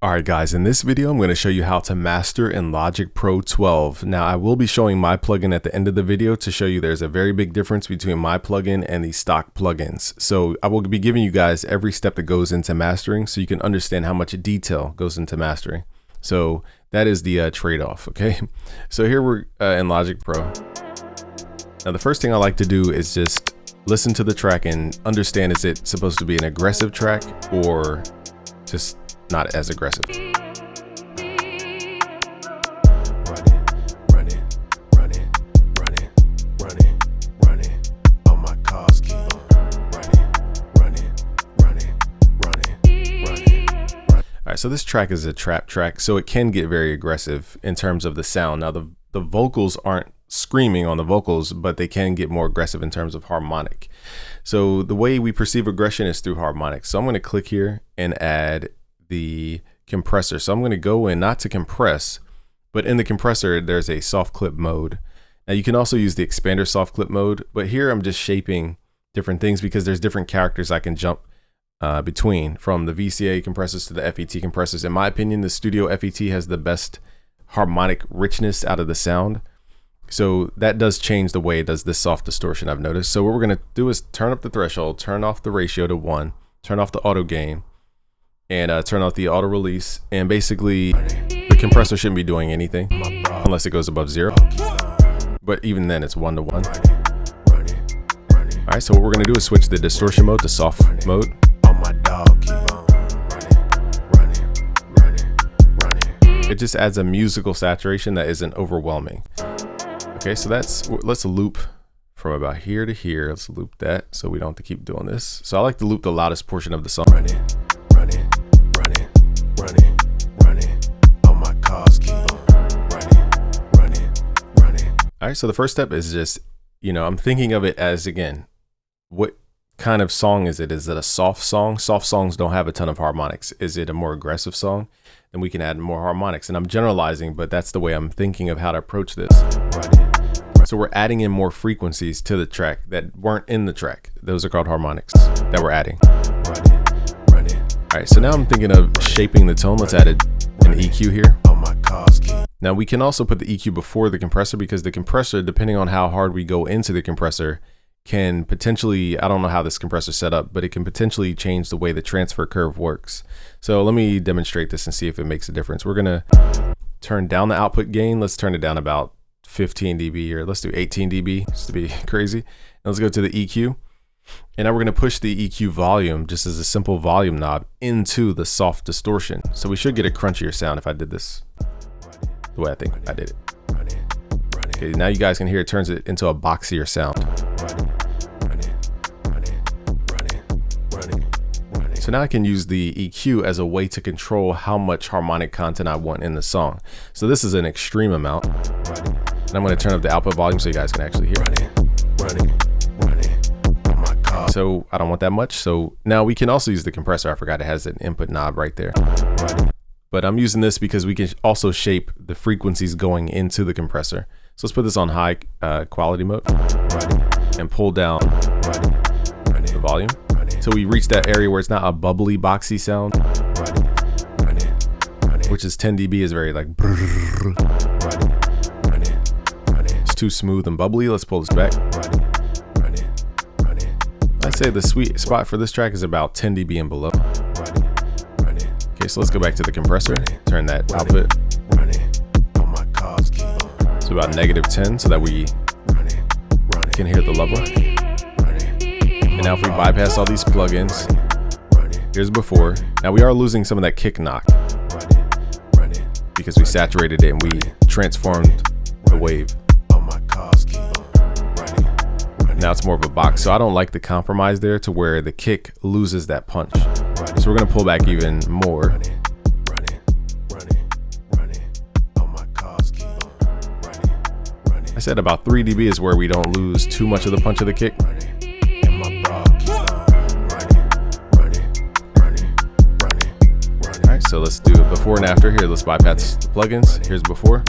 Alright guys, in this video I'm going to show you how to master in Logic Pro 12. Now I will be showing my plugin at the end of the video to show you there's a very big difference between my plugin and the stock plugins. So I will be giving you guys every step that goes into mastering so you can understand how much detail goes into mastering. So that is the trade-off, okay? So here we're in Logic Pro. Now the first thing I like to do is just listen to the track and understand, is it supposed to be an aggressive track or just not as aggressive. Alright, so this track is a trap track, so it can get very aggressive in terms of the sound. Now the vocals aren't screaming on the vocals, but they can get more aggressive in terms of harmonic. So the way we perceive aggression is through harmonics. So I'm going to click here and add the compressor. So I'm going to go in, not to compress, but in the compressor there's a soft clip mode. Now you can also use the expander soft clip mode, but here I'm just shaping different things because there's different characters I can jump between, from the VCA compressors to the FET compressors. In my opinion, the Studio FET has the best harmonic richness out of the sound. So that does change the way it does this soft distortion, I've noticed. So what we're going to do is turn up the threshold, turn off the ratio to 1, turn off the auto gain, and turn off the auto release. And basically the compressor shouldn't be doing anything unless it goes above 0. But even then it's 1 to 1. Alright, so what we're going to do is switch the distortion mode to soft mode. It just adds a musical saturation that isn't overwhelming. Okay, so let's loop from about here to here. Let's loop that so we don't have to keep doing this. So I like to loop the loudest portion of the song. All right, so the first step is just, I'm thinking of it as, again, what kind of song is it? Is it a soft song? Soft songs don't have a ton of harmonics. Is it a more aggressive song? Then we can add more harmonics. And I'm generalizing, but that's the way I'm thinking of how to approach this. So we're adding in more frequencies to the track that weren't in the track. Those are called harmonics that we're adding. All right, so now I'm thinking of shaping the tone. Let's add an EQ here. Now we can also put the EQ before the compressor, because the compressor, depending on how hard we go into the compressor, can potentially, I don't know how this compressor is set up, but it can potentially change the way the transfer curve works. So let me demonstrate this and see if it makes a difference. We're gonna turn down the output gain. Let's turn it down about 15 dB, or let's do 18 dB just to be crazy. And let's go to the EQ. And now we're gonna push the EQ volume just as a simple volume knob into the soft distortion. So we should get a crunchier sound if I did this the way I think I did it. Okay, now you guys can hear it turns it into a boxier sound. So now I can use the EQ as a way to control how much harmonic content I want in the song. So this is an extreme amount. And I'm going to turn up the output volume so you guys can actually hear it. So I don't want that much. So now we can also use the compressor. I forgot it has an input knob right there. But I'm using this because we can also shape the frequencies going into the compressor. So let's put this on high quality mode and pull down the volume. So we reach that area where it's not a bubbly, boxy sound, which is 10 dB is very like, it's too smooth and bubbly. Let's pull this back. I'd say the sweet spot for this track is about 10 dB and below. Okay, so let's go back to the compressor, turn that output to about -10 so that we can hear the level. And now if we bypass all these plugins, here's before. Now we are losing some of that kick knock because we saturated it and we transformed the wave. Now it's more of a box, so I don't like the compromise there to where the kick loses that punch. So we're gonna pull back even more. I said about 3 dB is where we don't lose too much of the punch of the kick. Alright, so let's do it before and after. Here, let's bypass the plugins. Here's before.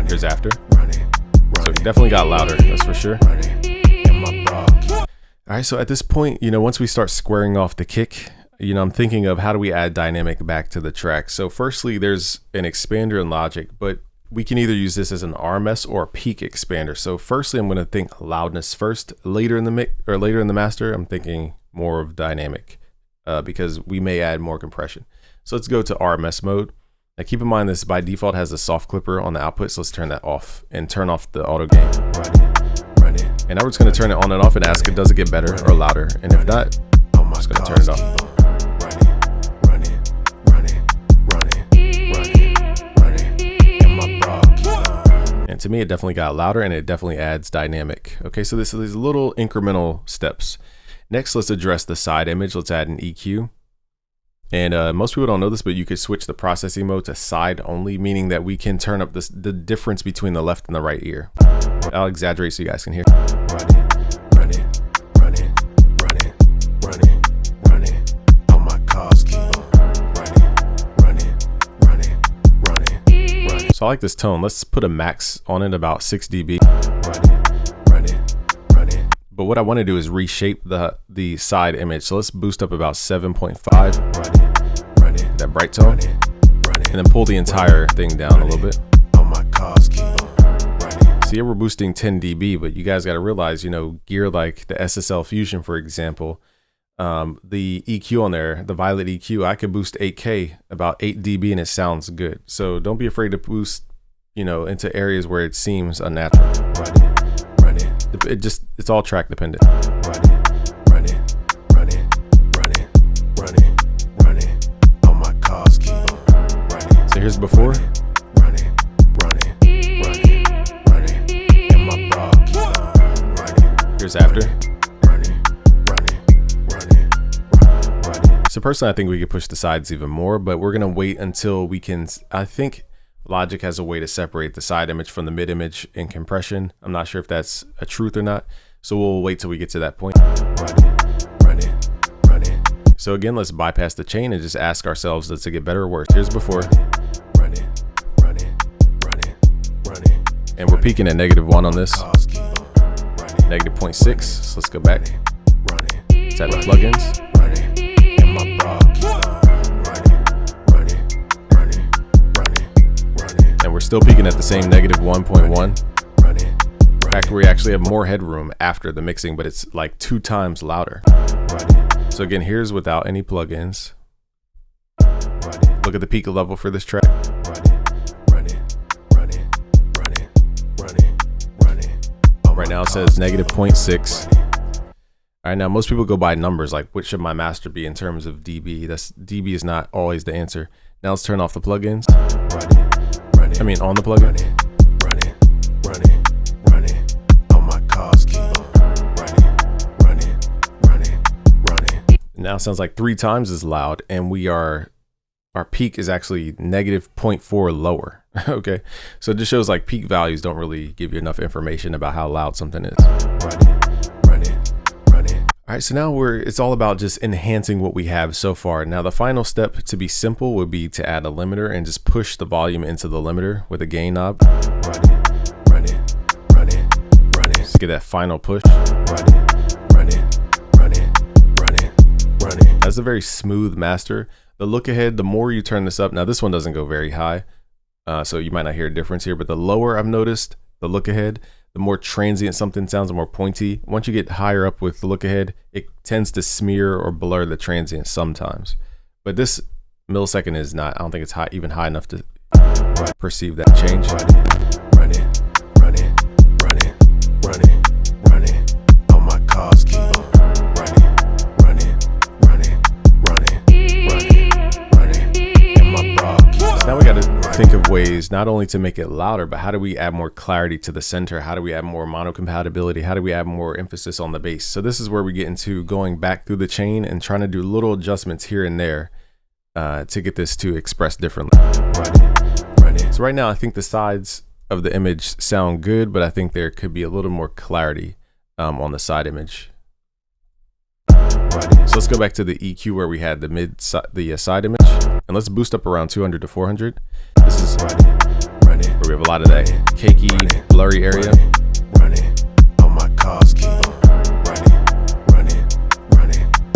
Here's after. So it definitely got louder, that's for sure. All right, so at this point, once we start squaring off the kick, I'm thinking of how do we add dynamic back to the track. So firstly, there's an expander in Logic, but we can either use this as an RMS or a peak expander. So firstly, I'm going to think loudness first. Later in the mix or later in the master, I'm thinking more of dynamic because we may add more compression. So let's go to RMS mode. Now keep in mind this by default has a soft clipper on the output, so let's turn that off and turn off the auto gain. And now we're just going to turn it on and off and ask it, does it get better or louder? And if not, I'm just going to turn it off. And to me, it definitely got louder and it definitely adds dynamic. Okay, so this is these little incremental steps. Next, let's address the side image. Let's add an EQ. And most people don't know this, but you could switch the processing mode to side only, meaning that we can turn up the difference between the left and the right ear. I'll exaggerate so you guys can hear. So I like this tone. Let's put a max on it, about 6 dB. But what I want to do is reshape the side image. So let's boost up about 7.5. That bright tone. And then pull the entire thing down a little bit. So here we're boosting 10 dB, but you guys got to realize, gear like the SSL Fusion, for example, the EQ on there, the violet EQ, I could boost 8K, about 8 dB, and it sounds good. So don't be afraid to boost, into areas where it seems unnatural. It's all track dependent. So here's before. Here's after. So personally, I think we could push the sides even more, but we're gonna wait until we can. I think Logic has a way to separate the side image from the mid image in compression. I'm not sure if that's a truth or not, so we'll wait till we get to that point. So again, let's bypass the chain and just ask ourselves, does it get better or worse? Here's before. And we're peaking at -1 on this. -0.6. So let's go back. Let's add the plugins. And we're still peaking at the same -1.1. In fact, we actually have more headroom after the mixing, but it's like 2 times louder. So again, here's without any plugins. Look at the peak level for this track. Right now it says -0.6. All right, now most people go by numbers, like what should my master be in terms of dB? DB is not always the answer. Now let's turn off the plugins. I mean, on the plugin. Now it sounds like 3 times as loud, and our peak is actually -0.4 lower. Okay, so it just shows like peak values don't really give you enough information about how loud something is. All right, so now it's all about just enhancing what we have so far. Now the final step, to be simple, would be to add a limiter and just push the volume into the limiter with a gain knob. Just get that final push. That's a very smooth master. The look ahead, the more you turn this up, now this one doesn't go very high, so you might not hear a difference here, but the lower I've noticed, the look ahead, the more transient something sounds, the more pointy. Once you get higher up with the look ahead, it tends to smear or blur the transient sometimes. But this millisecond is not, I don't think it's even high enough to perceive that change. Now we got to think of ways not only to make it louder, but how do we add more clarity to the center? How do we add more mono compatibility? How do we add more emphasis on the bass? So this is where we get into going back through the chain and trying to do little adjustments here and there to get this to express differently. So right now, I think the sides of the image sound good, but I think there could be a little more clarity on the side image. So let's go back to the EQ where we had the side image, and let's boost up around 200 to 400. This is where we have a lot of that cakey, blurry area.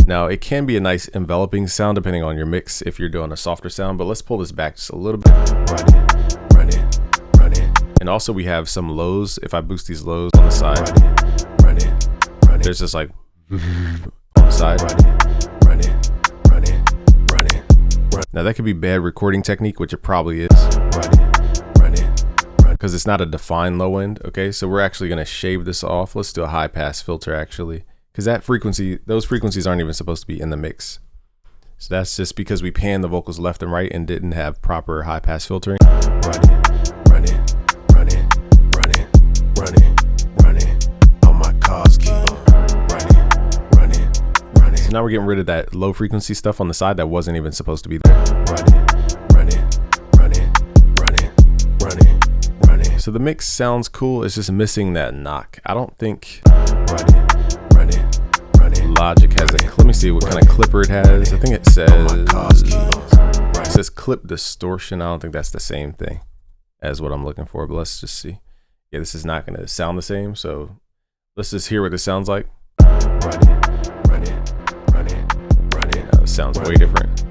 Now it can be a nice enveloping sound depending on your mix if you're doing a softer sound, but let's pull this back just a little bit. And also we have some lows. If I boost these lows on the side, there's just like on the side. Now that could be bad recording technique, which it probably is, because it's not a defined low end. Okay, so we're actually going to shave this off. Let's do a high pass filter actually, because that frequency, those frequencies aren't even supposed to be in the mix. So that's just because we panned the vocals left and right and didn't have proper high pass filtering. So now we're getting rid of that low frequency stuff on the side that wasn't even supposed to be there. So the mix sounds cool, it's just missing that knock. I don't think Logic has a, let me see what kind of clipper it has. I think it says clip distortion. I don't think that's the same thing as what I'm looking for, but let's just see. Yeah, this is not going to sound the same, so let's just hear what it sounds like. Now it sounds way different.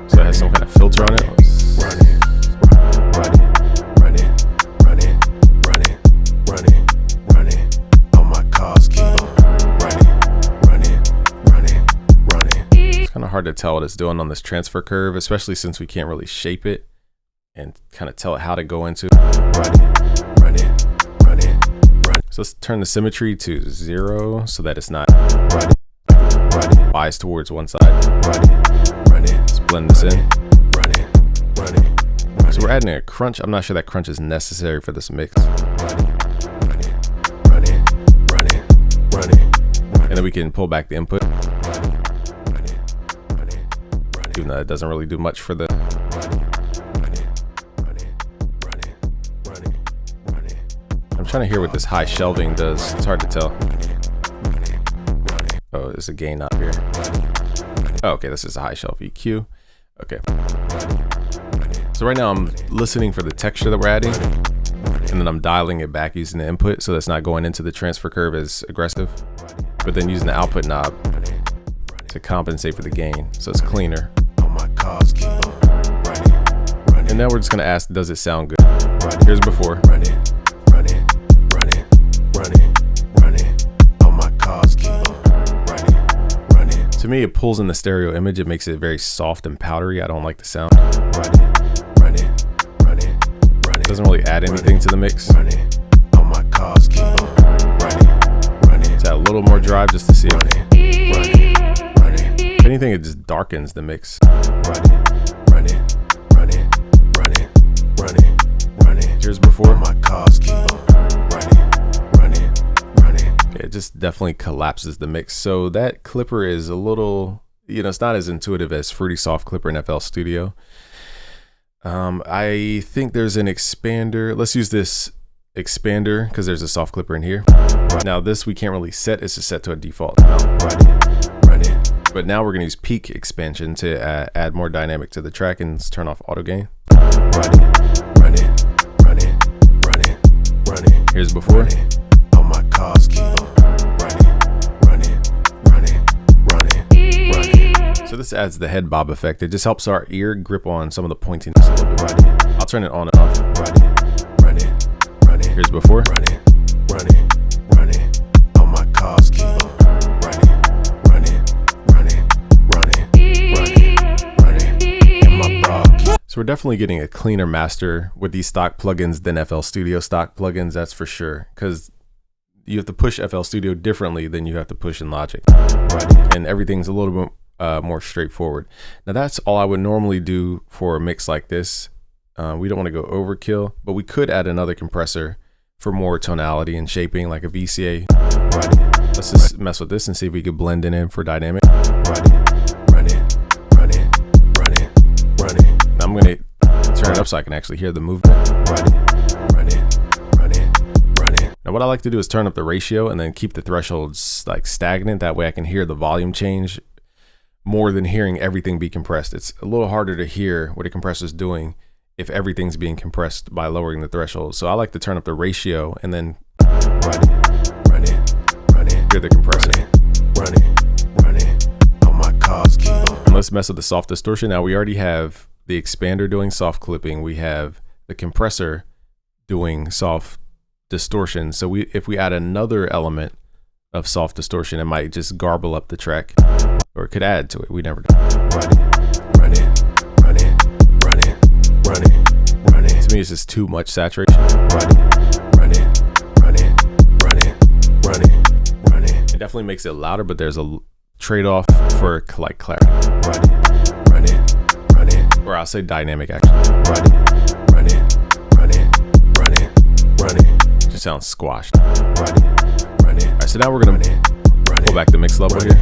So it has some kind of filter on it. It's kind of hard to tell what it's doing on this transfer curve, especially since we can't really shape it and kind of tell it how to go into. So let's turn the symmetry to 0 so that it's not biased towards one side. Let's blend this in. So we're adding a crunch. I'm not sure that crunch is necessary for this mix. And then we can pull back the input. Even though it doesn't really do much for the... I'm trying to hear what this high shelving does. It's hard to tell. Oh, there's a gain up here. Oh, okay, this is a high shelf EQ. Okay. So right now I'm listening for the texture that we're adding, and then I'm dialing it back using the input so that's not going into the transfer curve as aggressive, but then using the output knob to compensate for the gain so it's cleaner. And now we're just going to ask, does it sound good? Here's before. To me, it pulls in the stereo image. It makes it very soft and powdery. I don't like the sound. It doesn't really add anything to the mix. Let's add a little more drive just to see if anything, it just darkens the mix. Here's before. It just definitely collapses the mix. So that clipper is a little, you know, it's not as intuitive as Fruity Soft Clipper in FL Studio. I think there's an expander. Let's use this expander because there's a soft clipper in here. Now this we can't really set. It's just set to a default amount. But now we're going to use peak expansion to add more dynamic to the track and turn off auto gain. Here's before. So this adds the head bob effect. It just helps our ear grip on some of the pointiness a little bit. I'll turn it on and off. Here's before. So we're definitely getting a cleaner master with these stock plugins than FL Studio stock plugins, that's for sure. Because you have to push FL Studio differently than you have to push in Logic. And everything's a little bit more straightforward. Now that's all I would normally do for a mix like this. We don't want to go overkill, but we could add another compressor for more tonality and shaping, like a VCA. Let's just mess with this and see if we could blend it in for dynamic. Now I'm going to turn it up so I can actually hear the movement. Now what I like to do is turn up the ratio and then keep the thresholds like stagnant. That way I can hear the volume change more than hearing everything be compressed. It's a little harder to hear what a compressor is doing if everything's being compressed by lowering the threshold. So I like to turn up the ratio and then run it, hear the compressor. Run it, all my cars keep on. And let's mess with the soft distortion. Now we already have the expander doing soft clipping. We have the compressor doing soft distortion. So if we add another element of soft distortion, it might just garble up the track, or it could add to it. We never know. Run it. To me, it's just too much saturation. Run it. It definitely makes it louder, but there's a trade-off for like clarity. Run it. Or I'll say dynamic action. Run it. Just sounds squashed. All right, so now we're gonna pull back the mix level here.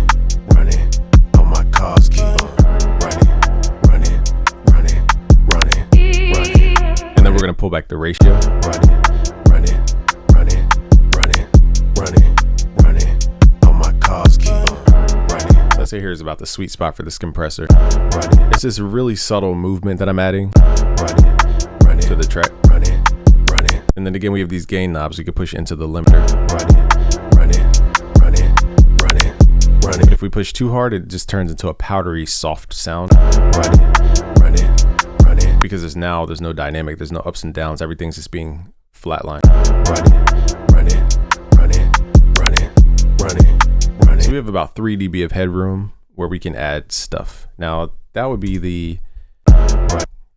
Run it. All my cars keep on. Run it. And then we're gonna pull back the ratio. Run it. All my cars keep on. So let's say here's about the sweet spot for this compressor. It's this really subtle movement that I'm adding to the track. And then again, we have these gain knobs. We could push into the limiter. If we push too hard, it just turns into a powdery, soft sound. Because there's no dynamic, there's no ups and downs. Everything's just being flatlined. So we have about 3 dB of headroom where we can add stuff. Now that would be the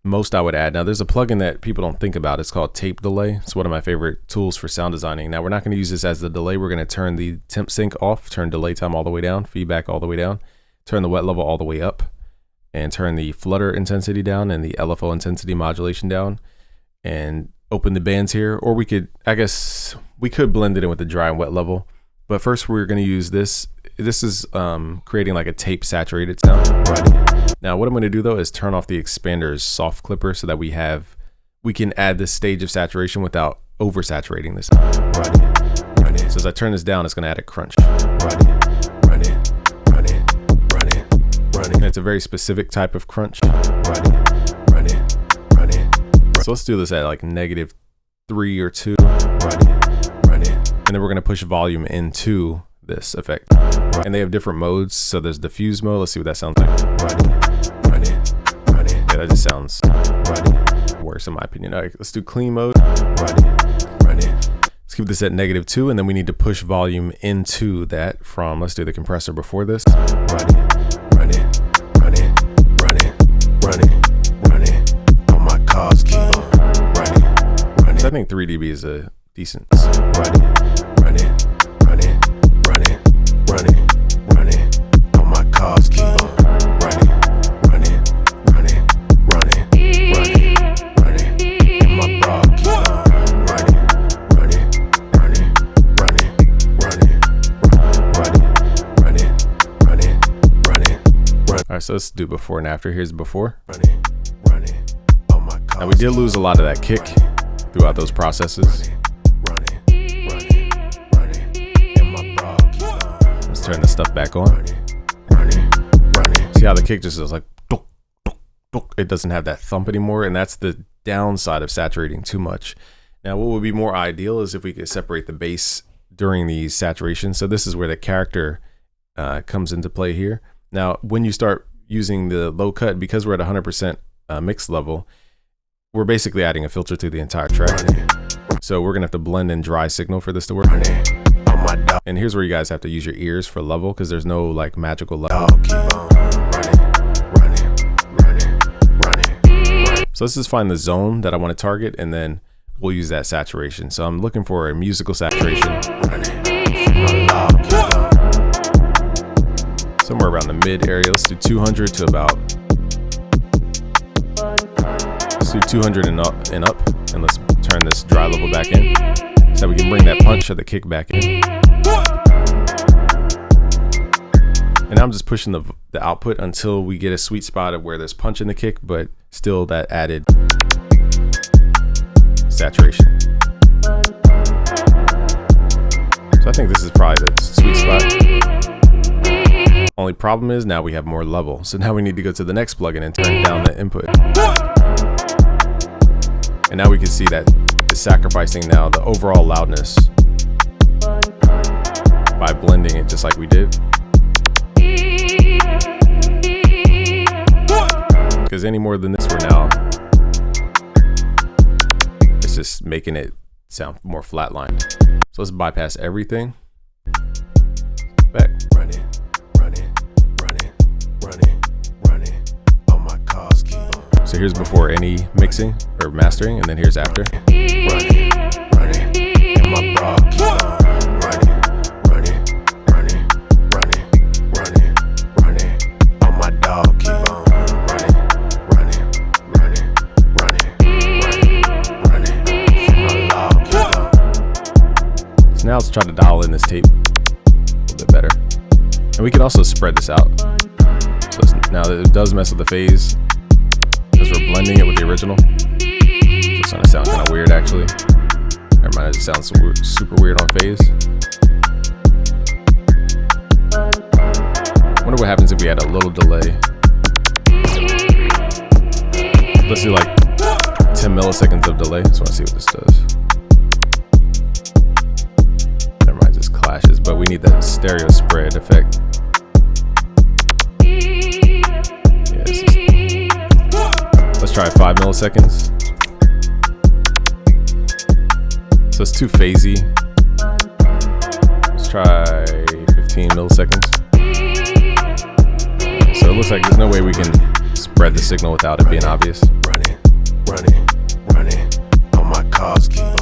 most I would add. Now there's a plugin that people don't think about. It's called tape delay. It's one of my favorite tools for sound designing. Now we're not going to use this as the delay. We're going to turn the temp sync off, turn delay time all the way down, feedback all the way down, turn the wet level all the way up, and turn the flutter intensity down and the LFO intensity modulation down, and open the bands here. Or we could, I guess we could blend it in with the dry and wet level. But first we're going to use this. This is creating like a tape saturated sound. Now what I'm going to do though is turn off the expander's soft clipper so that we can add this stage of saturation without oversaturating this. So as I turn this down, it's going to add a crunch. And it's a very specific type of crunch. So let's do this at like -3 or 2. And then we're going to push volume into this effect. And they have different modes. So there's diffuse mode. Let's see what that sounds like. Yeah, that just sounds worse in my opinion. All right, let's do clean mode. Let's keep this at -2, and then we need to push volume into that from, let's do the compressor before this. All my cars keep on running. So I think 3 dB is a decent. All my cars keep on running. And my bra keep on running. All right, so let's do before and after. Here's before. Now we did lose a lot of that kick throughout those processes. Let's turn the stuff back on. See how the kick just is like, it doesn't have that thump anymore, and that's the downside of saturating too much. Now what would be more ideal is if we could separate the bass during these saturations. So this is where the character comes into play here. Now when you start using the low cut, because we're at 100% mix level, we're basically adding a filter to the entire track. So we're gonna have to blend in dry signal for this to work. And here's where you guys have to use your ears for level, because there's no like magical level. So let's just find the zone that I want to target, and then we'll use that saturation. So I'm looking for a musical saturation somewhere around the mid area. Let's do 200 to about, let's do 200 and up, and let's turn this dry level back in so we can bring that punch of the kick back in. And I'm just pushing the output until we get a sweet spot of where there's punch in the kick, but still that added saturation. So I think this is probably the sweet spot. Only problem is now we have more level. So now we need to go to the next plugin and turn down the input. And now we can see that it's sacrificing now the overall loudness by blending it just like we did. Because any more than this for now, it's just making it sound more flatlined. So let's bypass everything. Back. Running, running, running, running, running. All my cars keep on. So here's before any mixing or mastering, and then here's after. Running, running, and my bra keep on. Running, running, running, running, running, running. All my dog keep on. Running, running, running, running, running, running. My dog keep on. So now let's try to dial in this tape a little bit better. And we can also spread this out. So now that it does mess with the phase, because we're blending it with the original. So it's gonna sound kind of weird actually. Never mind, it sounds super weird on phase. Wonder what happens if we add a little delay. Let's do like 10 milliseconds of delay. Just wanna see what this does. Never mind, it just clashes, but we need that stereo spread effect. Yeah, let's try 5 milliseconds. So it's too phasey. Let's try 15 milliseconds. So it looks like there's no way we can spread the signal without it being obvious. Running, running, running. All my cars keep on.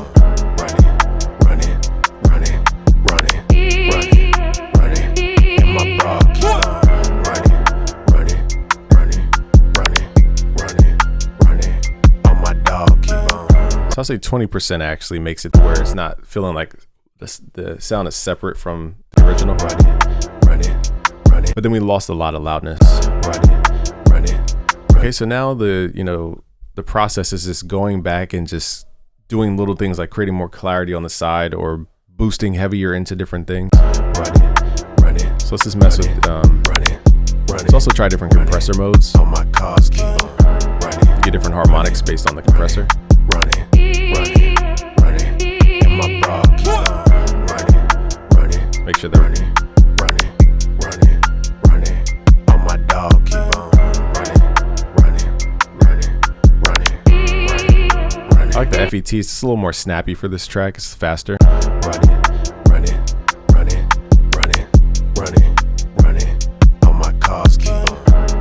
Running, running, running, running, running, running. And my bra keep on. Running, running, running, running, running, running. All my dog keep on. So I'll say 20% actually makes it to where it's not feeling like the sound is separate from the original. Running, running, running, But then we lost a lot of loudness. running, running. Okay, so now the process is just going back and just doing little things like creating more clarity on the side or boosting heavier into different things. Running, running, So let's just mess with running, running. let's also try different compressor modes. All my cars keep on. Running, Get different harmonics based on the compressor. running, running, running. And my bra keep on. Running, running, Make sure they're running, running, running, running. All my dog keep on. Running, running, running, running, running, running. I like the FET. It's just a little more snappy for this track. It's faster. Running, running, running, running, running, running. All my cars keep on.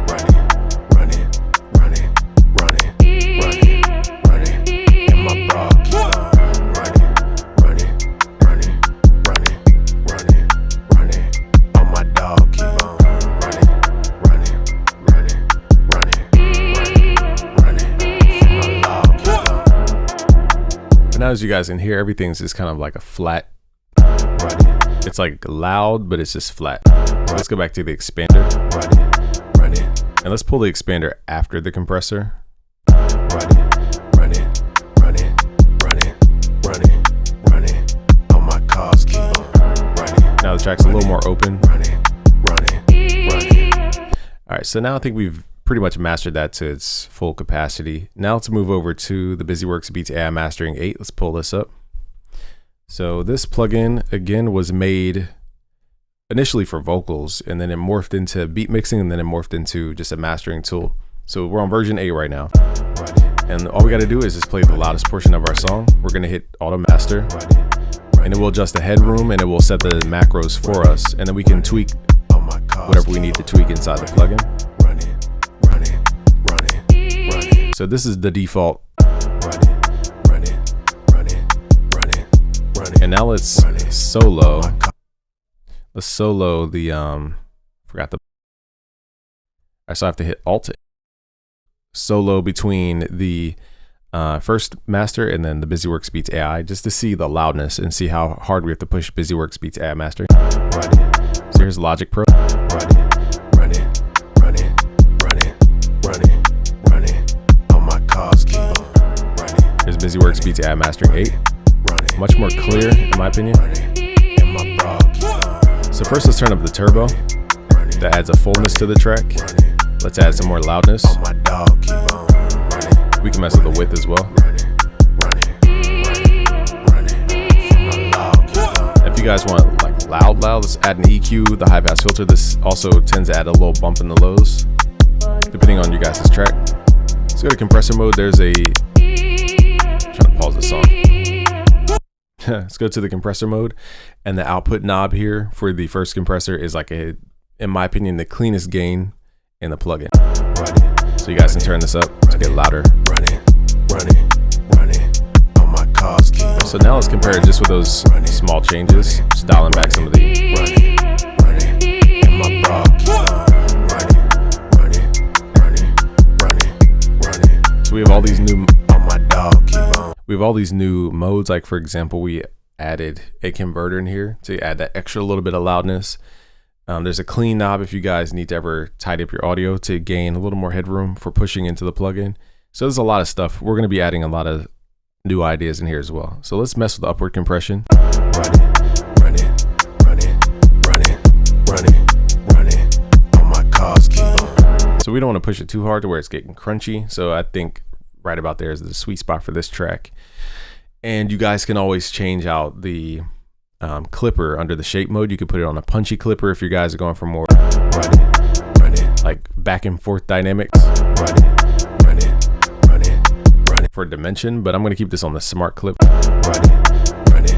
Running, running, running, running, running, running. And my bra keep on. Running, running, running, running, running, running. All my dog keep on. Running, running, running, running, running, running. My dog keep on. But now as you guys can hear, everything's just kind of like a flat. Running, It's like loud, but it's just flat. So let's go back to the expander. running, running, And let's pull the expander after the compressor. running, running, running, running, running, running. All my cars keep on. Running, Now the track's a little more open. running, running, running. All right, so now I think we've pretty much mastered that to its full capacity. Now let's move over to the BusyWorks Beats AI Mastering 8. Let's pull this up. So this plugin, again, was made initially for vocals, and then it morphed into beat mixing, and then it morphed into just a mastering tool. So we're on version 8 right now. Running, And all we got to do is just play the loudest portion of our song. We're going to hit auto master, running, and it will adjust the headroom, and it will set the macros for us, and then we can tweak all my cars whatever we need to tweak inside the plugin. running, running, running, running, So this is the default. running, running, running, running, running. And now let's solo. Let's solo the forgot the. So I have to hit Alt. Solo between the first master and then the BusyWorks Beats AI, just to see the loudness and see how hard we have to push BusyWorks Beats AI mastering. Running, So here's Logic Pro. running, running, running, running, running, running. All my cars keep on. Running, Here's BusyWorks Beats AI mastering 8. running, Much more clear, in my opinion. running. And my bra keep on. So first, let's turn up the turbo. Running, That adds a fullness to the track. running. Let's add some more loudness. All my dog keep on. Running, We can mess with the width as well. running, guys want like loud, let's add an EQ, the high pass filter. This also tends to add a little bump in the lows, depending on you guys' track. Let's go to compressor mode. There's a, trying to pause the song. Let's go to the compressor mode, and the output knob here for the first compressor is like in my opinion, the cleanest gain in the plugin. So you guys can turn this up to get louder. So now let's compare it just with those small changes, just dialing back some of the. So we have all these new modes. Like for example, we added a converter in here to add that extra little bit of loudness. There's a clean knob if you guys need to ever tidy up your audio to gain a little more headroom for pushing into the plugin. So there's a lot of stuff. We're going to be adding a lot of new ideas in here as well. So let's mess with the upward compression. So we don't want to push it too hard to where it's getting crunchy. So I think right about there is the sweet spot for this track. And you guys can always change out the clipper under the shape mode. You could put it on a punchy clipper if you guys are going for more like back and forth dynamics for dimension, but I'm going to keep this on the smart clip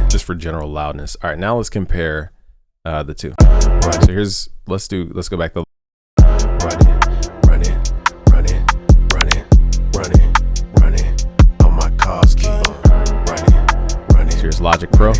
just for general loudness. All right, now let's compare the two. So here's, let's go back to so here's Logic Pro.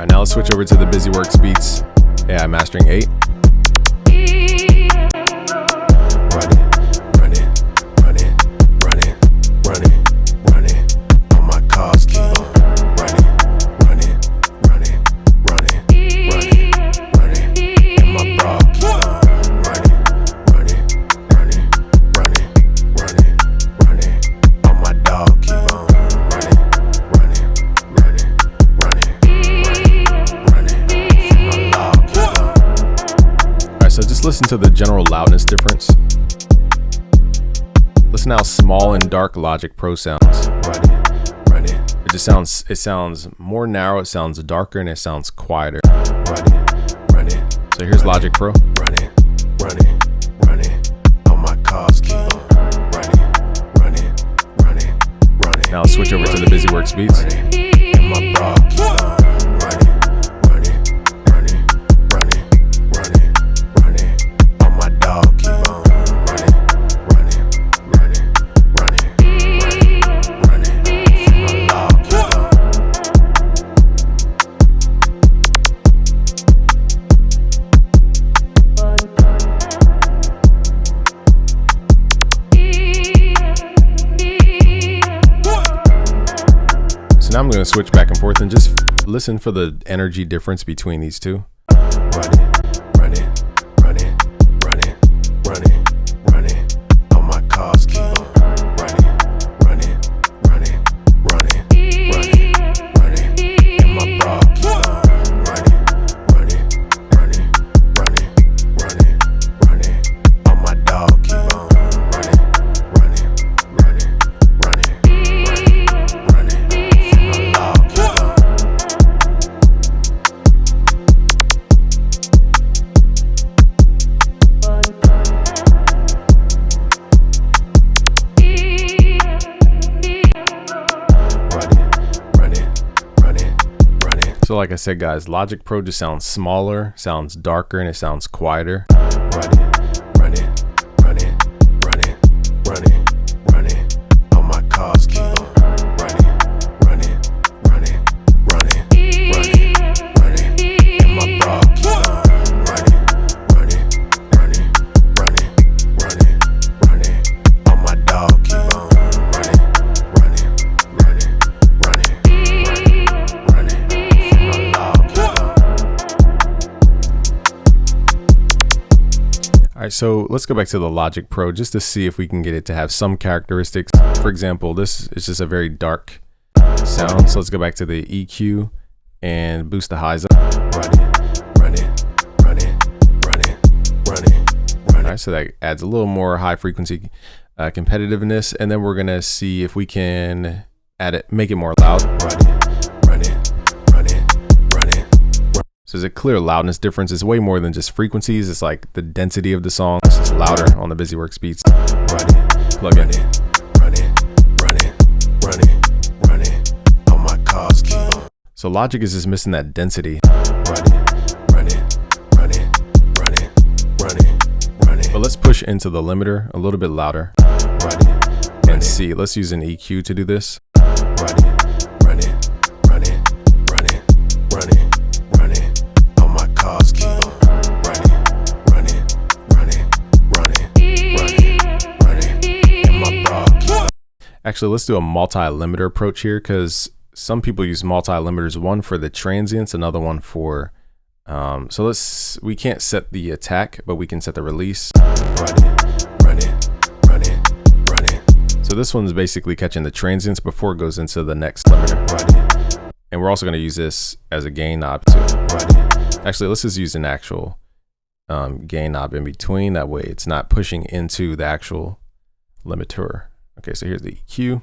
Now let's switch over to the BusyWorks Beats AI Mastering 8. Listen to the general loudness difference. Listen how small and dark Logic Pro sounds. It sounds more narrow, it sounds darker, and it sounds quieter. So here's Logic Pro. Now let's switch over to the BusyWorks Beats. So now I'm going to switch back and forth and just listen for the energy difference between these two. So like I said, guys, Logic Pro just sounds smaller, sounds darker, and it sounds quieter. right, so let's go back to the Logic Pro just to see if we can get it to have some characteristics. For example, this is just a very dark sound. So let's go back to the EQ and boost the highs up. All right, so that adds a little more high frequency competitiveness, and then we're gonna see if we can make it more loud. So there's a clear loudness difference. It's way more than just frequencies. It's like the density of the song. It's louder on the BusyWorks beats. Plug in. So Logic is just missing that density. But let's push into the limiter a little bit louder and see. Let's use an EQ to do this. Actually, let's do a multi-limiter approach here, because some people use multi-limiters, one for the transients, another one for we can't set the attack, but we can set the release. So this one's basically catching the transients before it goes into the next limiter. And we're also going to use this as a gain knob too. Actually, let's just use an actual gain knob in between. That way it's not pushing into the actual limiter. Okay, so here's the EQ.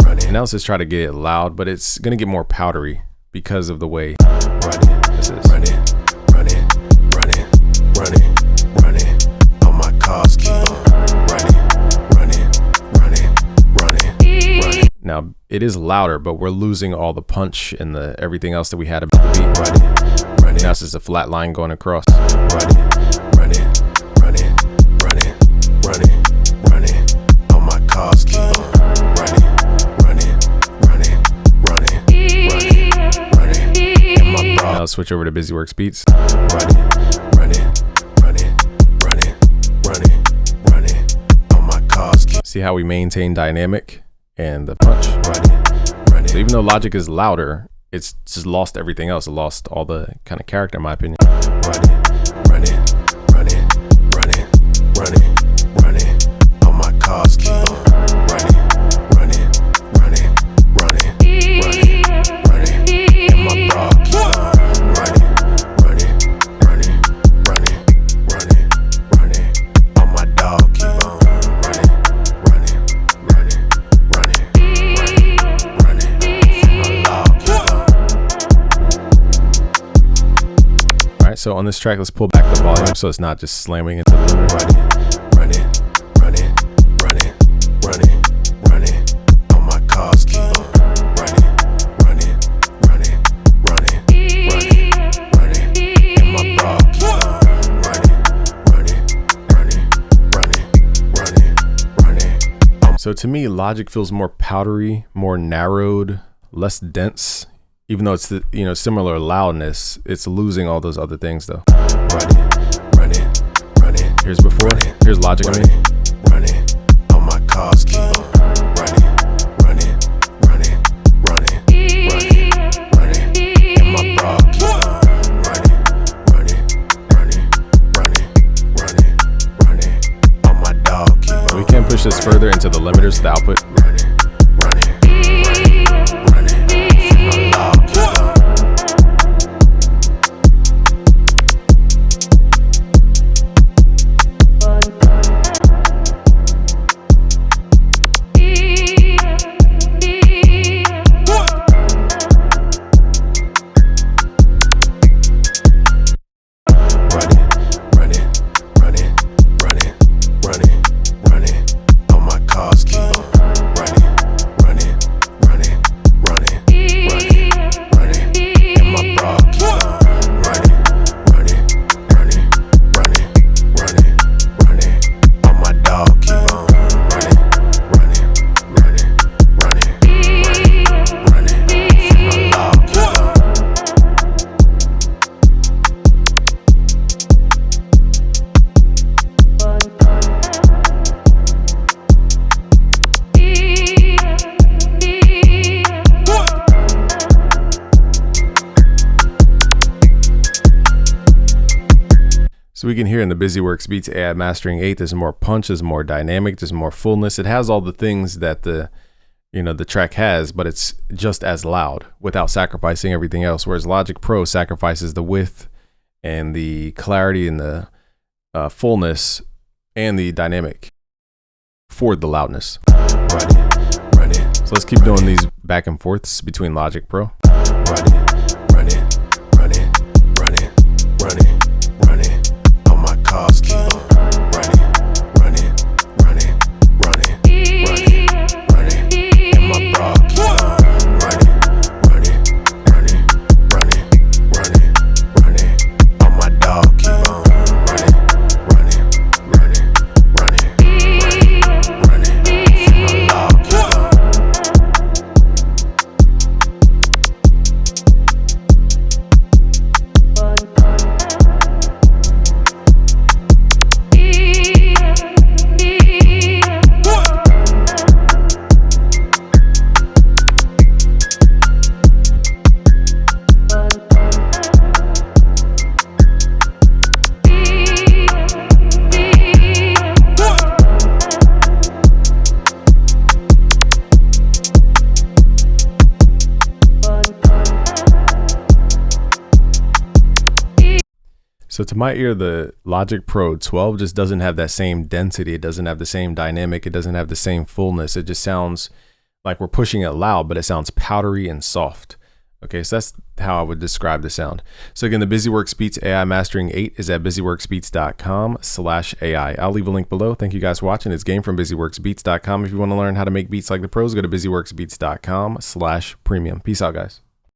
And now let's just try to get it loud, but it's going to get more powdery because of the way this is. All my cars keep on running. Now it is louder, but we're losing all the punch and everything else that we had about the beat. Now it's just a flat line going across. All my cars keep on Now let's switch over to BusyWorks beats. See how we maintain dynamic and the punch. So even though Logic is louder, it's just lost everything else. It lost all the kind of character, in my opinion. All my cars keep on So on this track, let's pull back the volume so it's not just slamming into the limiter. Running. All my cars keep on running. And my bra keep on running. So to me, Logic feels more powdery, more narrowed, less dense. Even though it's similar loudness, it's losing all those other things though. Here's before. Here's Logic. Running. All my cars keep on running. And my bra keep on running. All my dog keep on. We can push this further into the limiters, the output. Running. All my cars keep on So we can hear in the BusyWorks Beats AI Mastering 8, there's more punch, there's more dynamic, there's more fullness. It has all the things that the track has, but it's just as loud without sacrificing everything else. Whereas Logic Pro sacrifices the width and the clarity and the fullness and the dynamic for the loudness. Run it. So let's keep doing these back and forths between Logic Pro. Run it. All my cars keep on running. And my bra keep on running. All my dog keep on running. My log keep on. So to my ear, the Logic Pro 12 just doesn't have that same density. It doesn't have the same dynamic. It doesn't have the same fullness. It just sounds like we're pushing it loud, but it sounds powdery and soft. Okay, so that's how I would describe the sound. So again, the BusyWorks Beats AI Mastering 8 is at busyworksbeats.com/AI. I'll leave a link below. Thank you guys for watching. It's Game from busyworksbeats.com. If you want to learn how to make beats like the pros, go to busyworksbeats.com/premium. Peace out, guys.